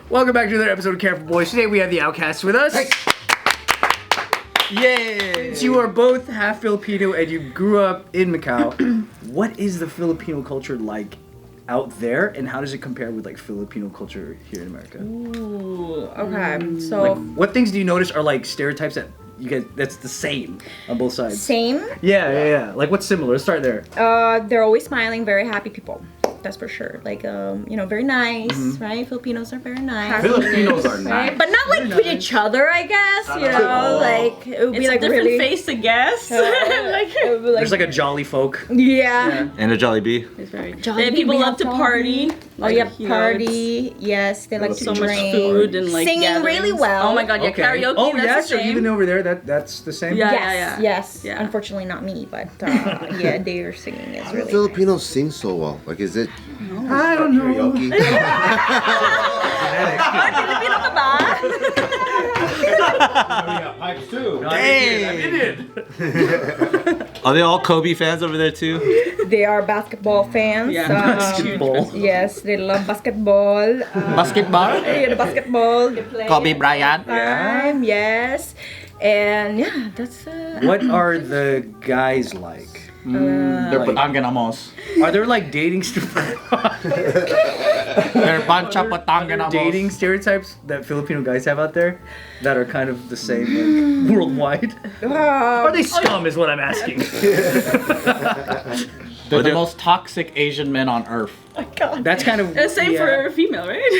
Welcome back to another episode of Careful Boys. Today we have the Outcasts with us. Hey. Yay! Since you are both half Filipino and you grew up in Macau, what is the Filipino culture like out there, and how does it compare with like Filipino culture here in America? Ooh, okay. So Like, what things do you notice are like stereotypes that you get that's the same on both sides? same. Yeah. Like what's similar? Let's start there. They're always smiling, very happy people. That's for sure. Like very nice, right? Filipinos are very nice. Filipinos are Right? nice. But not like with each other, I guess. Like it would be It's like a different really face, I guess. like, it would be There's like a jolly folk. yeah. And a Jollibee. It's very. Jolly, People we love have to party. Oh yeah, you know, party. Yes, they like to so drink. much food and like singing really gatherings. well. Oh my god, yeah, karaoke. Oh that's yeah, the so same. even over there, that's the same. Yeah. Yes. Yeah. Unfortunately, not me, but yeah, their singing is How do really. Filipinos sing so well? Like, is it I don't know. karaoke? Filipino ka ba? Pipes too. Dang. Are they all Kobe fans over there too? They are basketball fans. Yeah. Basketball. Yes, they love basketball. Basketball? Yeah, the basketball. They play Kobe Bryant. time, yes. And yeah, that's What are the guys like? They're Like- Patanganamos. Are there like dating They're Pancha Patanganamos. dating stereotypes that Filipino guys have out there that are kind of the same like, worldwide? Are they scum? Is what I'm asking. They're the most toxic Asian men on earth. That's kind of The same for female, right?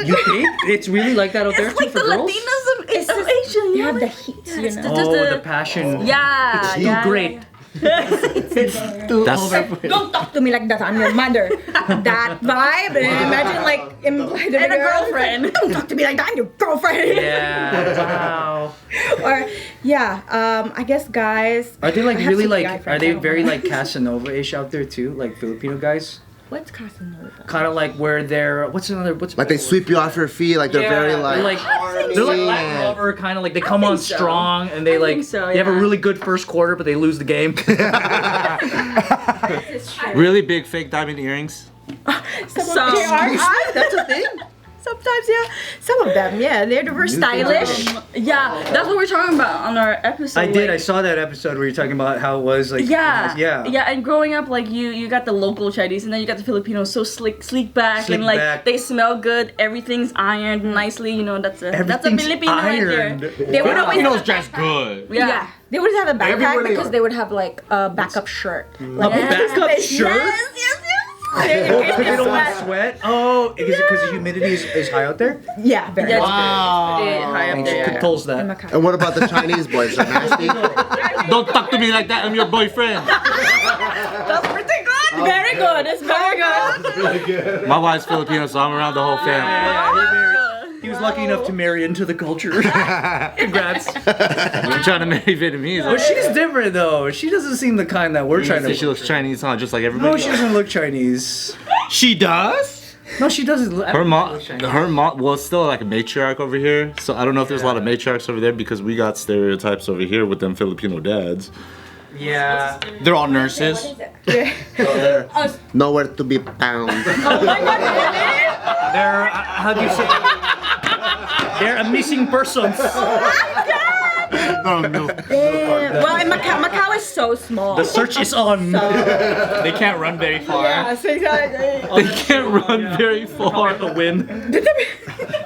You think it's really like that out there It's too like for the girls? Latinos of It's of just- Asian. you Yeah, have the like- heat, yeah, you it's know. just Oh, the passion. Yeah. It's too yeah. great. That's Don't talk to me like that. I'm your mother. That vibe. And imagine like implied And a girlfriend. Don't talk to me like that. I'm your girlfriend. Yeah. Wow. Or I guess guys. Are they like I have really some like? guy Are friends, they I don't very know. like Casanova-ish out there too? Like Filipino guys? What's Casanova? Kind of like where they're what's Like they sweep you off your feet, like they're very they're like. they're like Latin lover, kind of like they come on think so. strong and they I like think so, they have a yeah. really good first quarter, but they lose the game. really big fake diamond earrings. Some. That's a thing. Sometimes, yeah. Some of them, yeah. They're very stylish. Yeah, that's what we're talking about on our episode. I did. I like- saw that episode where you're talking about how it was like. Yeah, Yeah. And growing up, like you got the local Chinese, and then you got the Filipinos, so sleek back, Sleek and like back. they smell good. Everything's ironed nicely. You know, that's a Everything's Filipino ironed. right there. They would always Filipinos dress good. yeah. They would have a backpack Everywhere they because are. they would have like a backup shirt. A Like, backup shirt. Yes. Because they don't want to sweat. Oh, is it because the humidity is high out there? Yeah, very Yeah, much. Wow. it's pretty high up And there. she Yeah. controls that. And what about the Chinese boys? They're nasty. Don't talk to me like that. I'm your boyfriend. That's pretty good. Very good. It's very good. My wife's Filipino, so I'm around the whole family. He was lucky enough to marry into the culture. Congrats. We're trying to marry Vietnamese. Well, she's different though. She doesn't seem the kind that we're trying to. She looks Chinese, huh? Just like No, everybody. she doesn't look Chinese. She does. No, she doesn't. Look, Her mom. Well, it's still like a matriarch over here. So I don't know if there's a lot of matriarchs over there because we got stereotypes over here with them Filipino dads. Yeah. They're all nurses. Nowhere to be found. They're how do you say? They're a missing person. Well, in Macau is so small. The search is on. They can't run very far. Yes, exactly. They can't run very far. To win.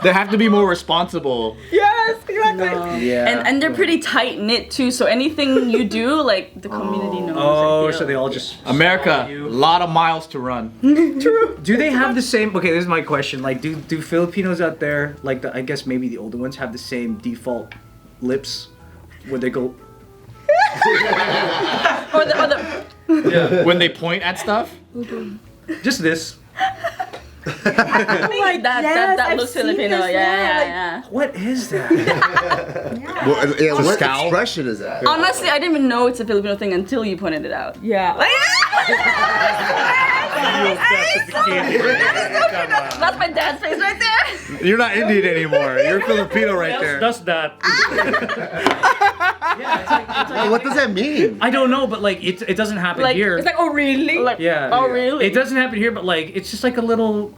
They have to be more responsible. Yes, exactly. Yeah. And they're pretty tight knit too. So anything you do, like the community knows. Oh, like, so they all just. America, a lot of miles to run. Do they have the same? Okay, this is my question. Like, do Filipinos out there, like I guess maybe the older ones, have the same default lips where they go? Or the When they point at stuff. Just this. like that I've looks seen Filipino. this, Yeah. What is that? What scowl? expression is that? Honestly, I didn't even know it's a Filipino thing until you pointed it out. Yeah. That's my dad's face right there. You're not Indian anymore. You're Filipino right there. Does that? What does that mean? I don't know, but like it doesn't happen Like, here. It's like, oh really? Like, yeah. oh really? It doesn't happen here, but like it's just like a little.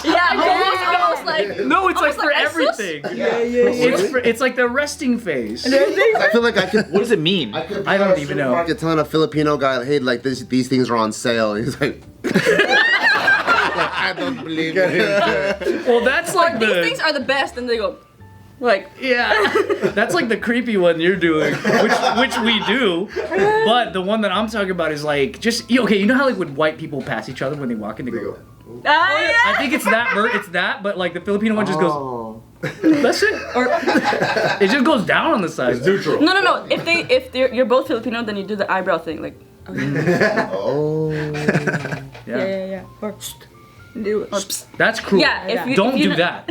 Almost like No, it's like Almost for like ISIS? everything. It's like the resting face. I feel like I could. What does it mean? I don't even know. You're telling a Filipino guy, hey, like these things are on sale. He's like, I don't believe it. Well, that's like these the things are the best, and they go like yeah. That's like the creepy one you're doing, which we do. But the one that I'm talking about is like just okay. You know how like when white people pass each other when they walk in, they go. I think it's that. It's that, but like the Filipino one just goes. That's it. Or it just goes down on the side. It's neutral. No. If you're both Filipino, then you do the eyebrow thing like. Oh. Yeah. Or That's cruel. Yeah, if you- Don't if you do know- that.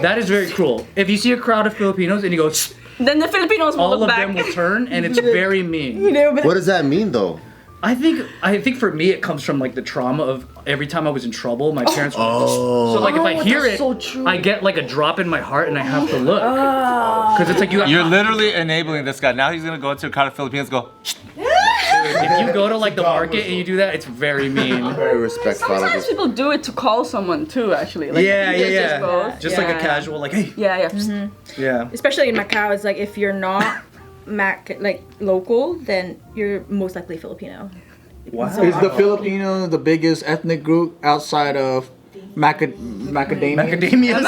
That is very cruel. If you see a crowd of Filipinos and you go, "Shh," Then the Filipinos will all look of back. them will turn, and it's very mean. What does that mean, though? I think for me it comes from like the trauma of every time I was in trouble, my parents were so like if I hear it, I get like a drop in my heart and I have to look. Because it's like You're literally enabling this guy. Now he's gonna go into a crowd of Filipinos. Go. if you go to like the market and you do that, it's very mean. Very respectful. Sometimes people do it to call someone too. Actually, like, Yeah. Just, both. Just like a casual like hey. Yeah. Yeah. especially in Macau, it's like if you're not local, then you're most likely Filipino. Wow. Is the Filipino the biggest ethnic group outside of macadamia? Macadamia.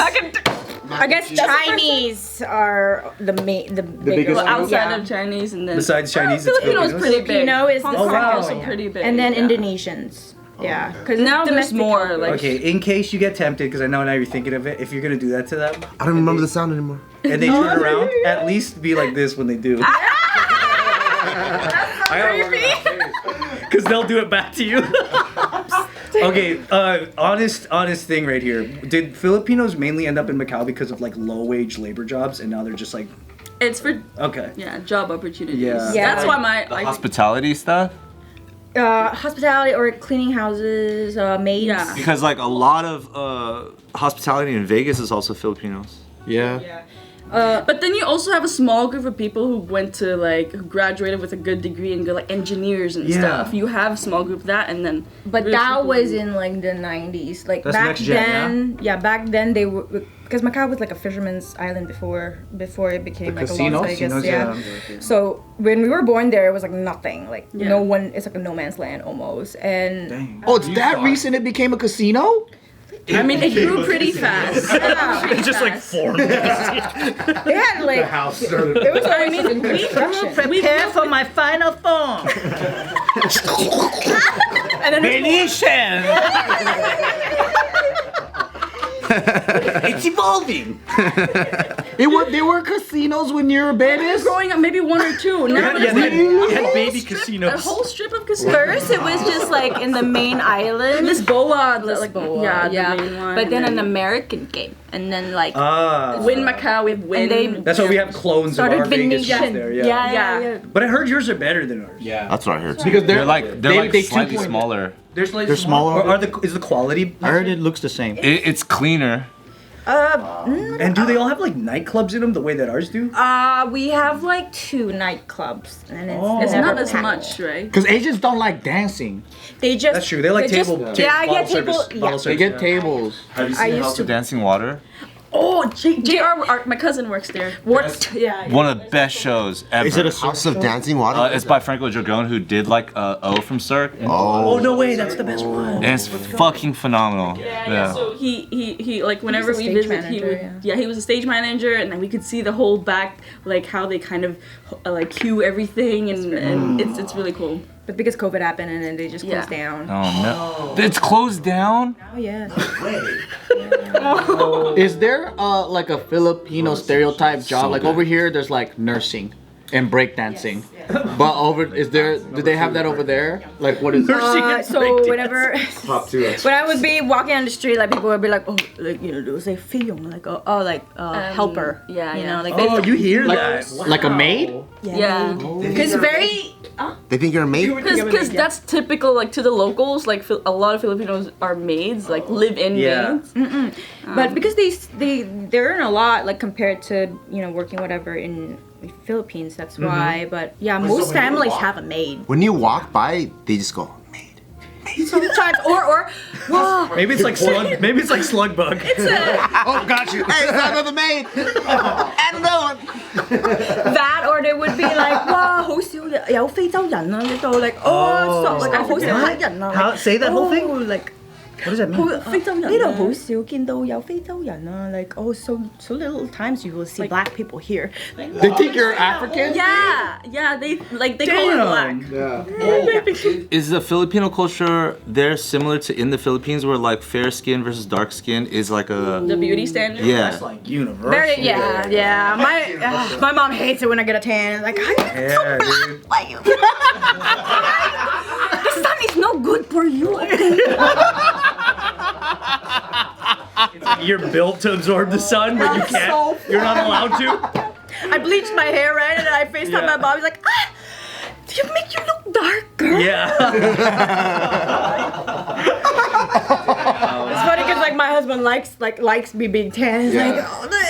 I guess Chinese are the biggest bigger group? Outside of Chinese, and then Besides Chinese, it's Filipino is Filipinos. pretty big. Filipino is Hong the Kong wow. also yeah. pretty big. And then yeah. Indonesians. Yeah, because Now there's more like. Okay, in case you get tempted, because I know now you're thinking of it, if you're gonna do that to them, I don't remember the sound anymore. and they turn around, at least be like this when they do. Because they'll do it back to you. Okay, honest thing right here. Did Filipinos mainly end up in Macau because of like low wage labor jobs, and now they're just like It's for okay? job opportunities. Yeah. Yeah. That's why my Hospitality stuff. Hospitality or cleaning houses, maids. Yeah. Because like a lot of hospitality in Vegas is also Filipinos. Yeah. But then you also have a small group of people who went to like who graduated with a good degree and go like engineers and Yeah. stuff. You have a small group of that, and then But there's that people was who- in like the 90s. Like That's back next gen, then, back then they were because Macau was like a fisherman's island before it became like casino? a Las Vegas. Casinos, Yeah. So when we were born there, it was like nothing. Like Yeah. no one. It's like a no man's land almost. And Dang. Oh, it's that recent it became a casino? I mean, it grew pretty fast. It's just like formed. they had like House started. it was always in construction. Prepare for my final form. And then Venetian. It's evolving. They were casinos when you were babies? Growing up, maybe one or two. Now Yeah, there's they had a baby a casinos. whole strip of casinos. first it was just like in the main island. Lisboa, Lisboa, the main one. But then and an American came, and then like Win Macau, we have Win. they- That's why we have clones of our started Vegas Venetian. stuff there. Yeah. Yeah. But I heard yours are better than ours. Yeah. That's what I heard. Because they're like they slightly 2.0. smaller. They're smaller. Or is the quality? I heard it looks the same. It's cleaner. And do they all have like nightclubs in them the way that ours do? we have like 2 nightclubs, and It's never not as packed. much, right? Because Asians don't like dancing. They just That's true. They like just- table. yeah, bottle yeah, service. table. Bottle Yeah. They service, get yeah. tables. Have you I seen used House to- of Dancing Water? Oh, JR, my cousin works there. What? Yeah. One of the best shows ever. Is it a House of Dancing Water? It's by Franco Dragone, who did like O from Cirque. Oh no way! That's the best one. And it's fucking phenomenal. Yeah. So he like whenever a we stage visit, he manager, would he was a stage manager, and then we could see the whole back, like how they kind of like cue everything, and it's really cool. But because COVID happened, and then they just closed Yeah. down. Oh no! It's closed down. Oh yeah. Is there like a Filipino stereotype job? Like over here, there's like nursing and breakdancing. But do they have that over there? Like what is So whenever Top 2. when I would be walking on the street, like people would be like, oh, like they would say "fiyong," like helper. yeah, You yeah. know, like Oh, you hear that? like a maid? Yeah. because very. They think you're a maid? Because that's typical, like to the locals, like a lot of Filipinos are maids, like live-in Yeah. maids. But because they earn a lot, like compared to working whatever in Philippines, that's why. But yeah, most families have a maid. When you walk by, they just go, maid. sometimes, or wow. Maybe it's like slug. Maybe it's like slug bug. Oh, got you. Hey, son of the maid. And no one. That, or they would be like, wow, 好少有非洲人啊呢度 like oh so like 好少黑人啊 How say that whole thing? like What does that mean? 非洲人呢度好少見到有非洲人啊 like oh so little times you will see black people here. They think you're African? Yeah, they call it black. Yeah. Is the Filipino culture there similar to in the Philippines where like fair skin versus dark skin is like a The beauty standard. yeah. That's like universal. Very, yeah. My mom hates it when I get a tan. Like, how you get so black? dude. Why you? The sun is not good for you. Okay. It's like you're built to absorb the sun, but you can't. So You're not allowed to. I bleached my hair, right, and then I FaceTime my mom. He's like, you make you look darker. Yeah. It's funny because like my husband likes me being tan. He's like,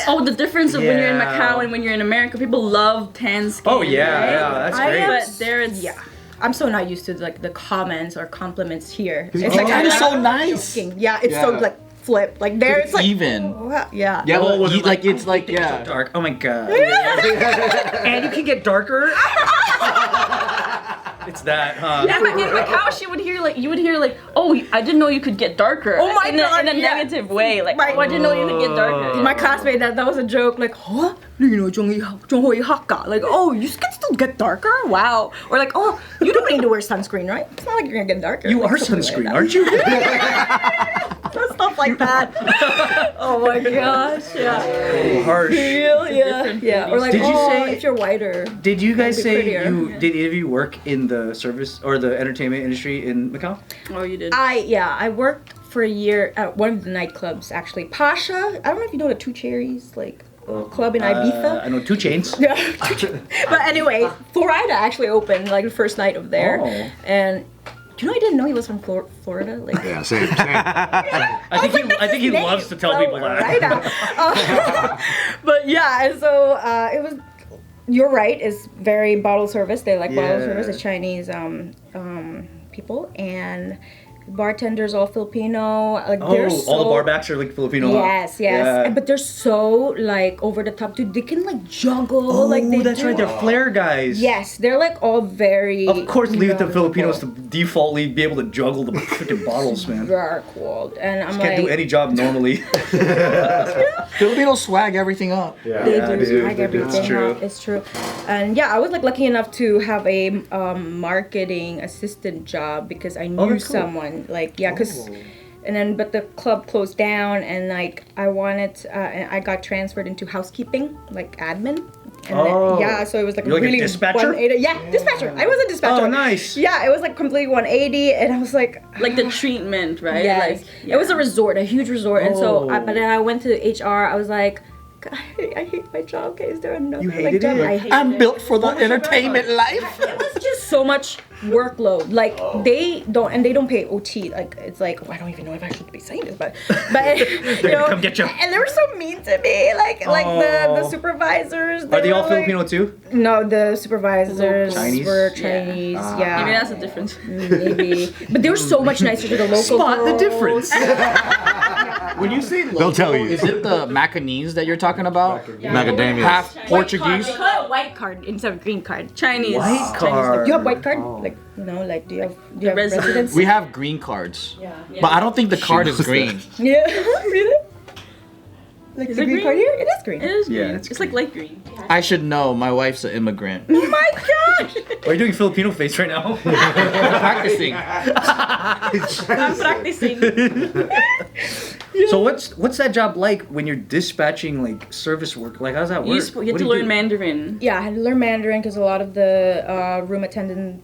Oh, the difference of when you're in Yeah. Macau and when you're in America, people love tan skin. Oh yeah, right? yeah. That's great. But there it's I'm so not used to like the comments or compliments here. It's Like, that is so nice. Yeah, it's so like flip. Like there, it's like Even. yeah. Yeah, Oh, but was it like it's like So yeah. dark. Oh my god. And you can get darker. It's that, huh? Yeah, but in Macau, you would hear like, oh, I didn't know you could get darker. Oh my God, in a yeah. negative way. Like, Right. oh, I didn't know you could get darker. My classmate, that was a joke. Like, huh? You know, 仲可以黑㗎. Like, oh, you can still get darker? Wow. Or like, oh, you don't need to wear sunscreen, right? It's not like you're gonna get darker. You like, are something sunscreen, like aren't you? Stuff like that. Oh my gosh, yeah. Harsh. Yeah. Or like, Did you oh, say- if you're whiter. Did you guys Be say prettier. did any of you work in the service or the entertainment industry in Macau? Oh, you did. I worked for a year at one of the nightclubs, actually. Pasha, I don't know if you know the Two Cherries, like, club in Ibiza. I know 2 Chains. Yeah. But anyway, Florida actually opened like the first night of there. Oh. And you know, I didn't know he was from Florida. Like, Yeah, same. I think he loves to tell people that. Right now. But yeah, and so it was. You're right. It's very bottle service. They like bottle Yeah. service. It's Chinese people and bartenders all Filipino. Like they're so, all the barbacks are like Filipino. Yes. Yeah. But they're so like over the top, dude. They can like juggle. Oh, like they that's do. right. They're flare guys. Yes, they're like all very. Of course, leave it to knowledgeable. Filipinos to defaultly be able to juggle the freaking bottles, man. Very cool. And I'm Can't like, do any job normally. Filipinos swag everything up. they Yeah, do they do. swag everything It's true. up. It's true. And yeah, I was like lucky enough to have a marketing assistant job because I knew that's cool. someone. Like and then but the club closed down and like I wanted and I got transferred into housekeeping, like admin. And Oh. then, yeah, so it was like You're like a really dispatcher? 180. Yeah, dispatcher. I was a dispatcher. Oh, nice. Yeah, it was like completely 180, and I was like, Like the treatment, right? yes. Like, It was a resort, a huge resort, and so Oh. but then I went to HR. I was like, God, I hate my job. Okay, is there another You like hated job? it? I hated I'm it. built for the entertainment life. It's just so much workload. Like they don't pay OT. Like it's like I don't even know if I should be saying this, but you know, come get you. and they were so mean to me. Like the Oh. supervisors. Are they all were, like- Filipino too? No, the supervisors Chinese? were Chinese. Yeah, maybe that's the difference. maybe. But they were so much nicer to the local. Spot the girls. difference. When you say They'll tell you. is it the Macanese that you're talking about? Macadamia. Half Portuguese? They call it white card instead of green card. Chinese. White Do card. you have white card? Like like do you have residence. residence? We have green cards. But I don't think the card is knows green. Yeah, really? Like Is the it green green? card here? It is green. It is Yeah, green. it's It's like light green. I should know. My wife's an immigrant. Oh my gosh! Are you doing Filipino face right now? Practicing. I'm practicing. So what's that job like when you're dispatching like service work? Like how's that work? You What get do to you learn do? Mandarin. Yeah, I had to learn Mandarin because a lot of the room attendants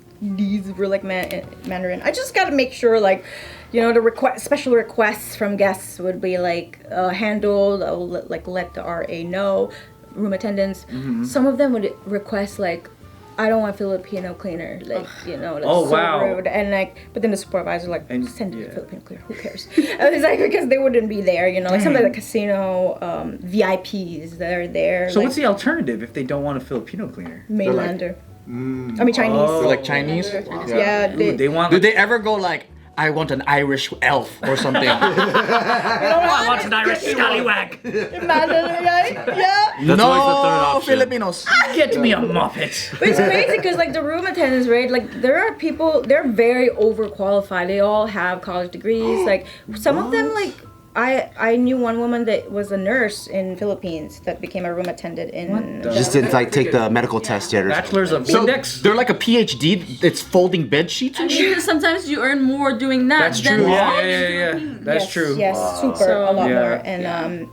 were like Mandarin. I just got to make sure like, you know, the special requests from guests would be like handled. I will let the RA know, room attendants. Mm-hmm. Some of them would request like, I don't want Filipino cleaner, like you know, that's Oh, so wow. rude. And like, but then the supervisor like, And- send it yeah. to Filipino cleaner. Who cares? It's like because they wouldn't be there, you know, like some of the casino VIPs that are there. So like, what's the alternative if they don't want a Filipino cleaner? mainlander? I mean Chinese. Oh. Like Chinese? Yeah, Ooh, they want. Do they ever go like, I want an Irish elf or something. I want an Irish scallywag. Imagine, right? Yeah. That's always the third No, option. Filipinos. Get me a Muppet. But it's crazy because like the room attendants, right? Like there are people, they're very overqualified. They all have college degrees. Like some of them, like I knew one woman that was a nurse in Philippines that became a room attendant in. Just didn't like take the medical test yet or something. Bachelor's of So Index. they're like a PhD. It's folding bed sheets and shit. Even sometimes you earn more doing that. That's than true. all Yeah, the yeah, yeah. Philippines. That's Yes, true. Yes, super, So- a lot Yeah. more. And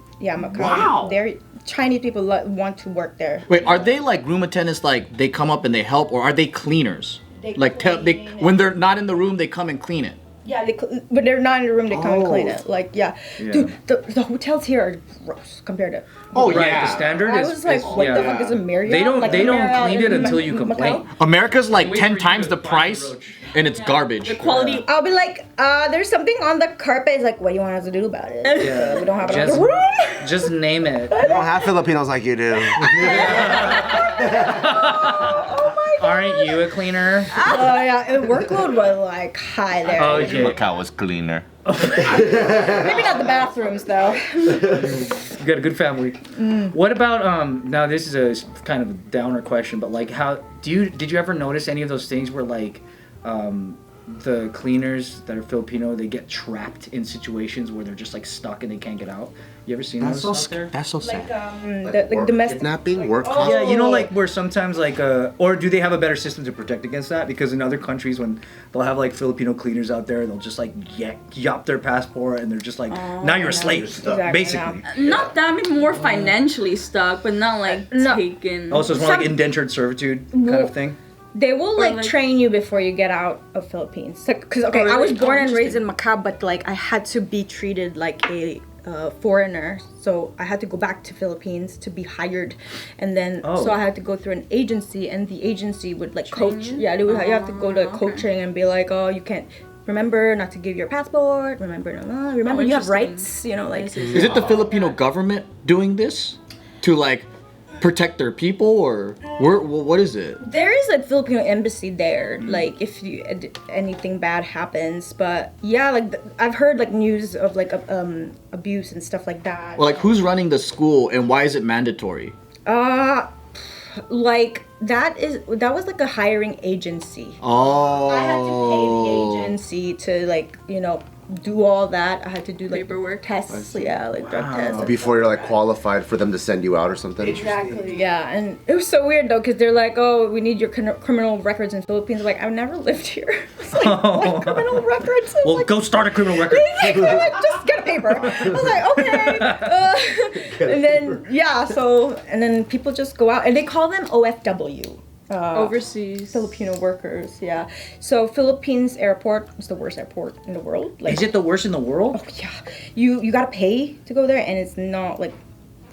Macau, they're Chinese people want to work there. Wait, are they like room attendants? Like they come up and they help, or are they cleaners? They Like clean when they're not in the room, they come and clean it. Yeah, when they're not in the room, they come and clean it. Like, Yeah. dude, the hotels here are gross compared to. Oh Right, yeah. the standard I is. was like, what the fuck is a Marriott? They don't. Like, They don't Marriott clean it in until you Macau? complain. America's like Wait 10 for you times to the find price, the roach. and it's garbage. The quality. I'll be like, there's something on the carpet. It's like, what do you want us to do about it? Yeah. We don't have it in Just- the room. Just name it. We don't have Filipinos like you do. Oh Aren't you a cleaner? yeah, the workload was like high there. Oh, okay. Macau was cleaner. Maybe not the bathrooms though. You got a good family. What about now this is a kind of a downer question, but like how did you ever notice any of those things where like the cleaners that are Filipino, they get trapped in situations where they're just like stuck and they can't get out? You ever seen That's those so out there? That's so sad. Like domestic. Kidnapping, work. Yeah, you know, like where sometimes like or do they have a better system to protect against that? Because in other countries, when they'll have like Filipino cleaners out there, they'll just like yop their passport and they're just like, now you're a slave, Exactly, basically. Not that, maybe more financially stuck, but not like No. taken. Also, it's more like Some- indentured servitude kind of thing. They will like, like- train you before you get out of Philippines. Because okay, Oh, I was really? born Oh, and raised in Macau, but like I had to be treated like a foreigner. So I had to go back to Philippines to be hired, and then Oh. so I had to go through an agency, and the agency would like coach. you? Yeah, they would, you have to go to okay. coaching and be like, oh, you can't. Remember not to give your passport. Remember you have interesting. rights. You know, like. Is it the Filipino government doing this to like protect their people, or what is it? There is a Filipino embassy there, like if you anything bad happens. But yeah, like I've heard like news of like abuse and stuff like that. Well, like who's running the school and why is it mandatory? Like that was like a hiring agency. Oh. I had to pay the agency to like do all that. I had to do like Paperwork. tests, yeah, like drug tests. Before you're like qualified for them to send you out or something. Exactly. Yeah, and it was so weird though, because they're like, "Oh, we need your criminal records in Philippines." I'm like, I've never lived here. It's like, what criminal records? It's Well, like, go start a criminal record. I'm like, just get a paper. I was like, okay. And then and then people just go out and they call them OFW. Overseas. Filipino workers, yeah. So Philippines airport is the worst airport in the world. Like, Is it the worst in the world? yeah, you gotta pay to go there, and it's not like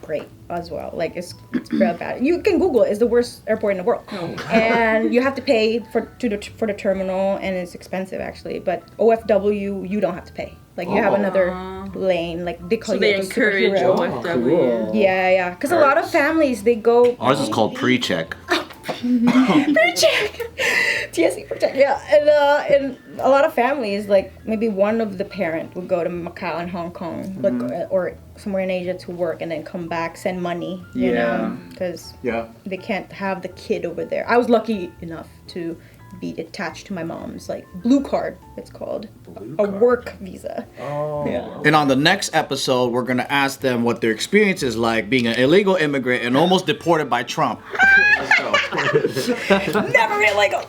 great as well. Like it's real bad. You can Google it. It's the worst airport in the world, and you have to pay for the terminal, and it's expensive actually. But OFW, you don't have to pay. Like you have another lane. Like they call So you they like a encourage superhero. OFW. Yeah. Because a lot of families they go. Ours is called pre-check. Pre-check. TSE protect. Yeah, and a lot of families, like maybe one of the parent would go to Macau and Hong Kong, like or somewhere in Asia to work, and then come back, send money. You know, because they can't have the kid over there. I was lucky enough to be attached to my mom's like blue card. It's called a work visa. Oh. Yeah. And on the next episode, we're gonna ask them what their experience is like being an illegal immigrant and almost deported by Trump. Let's go. Never illegal.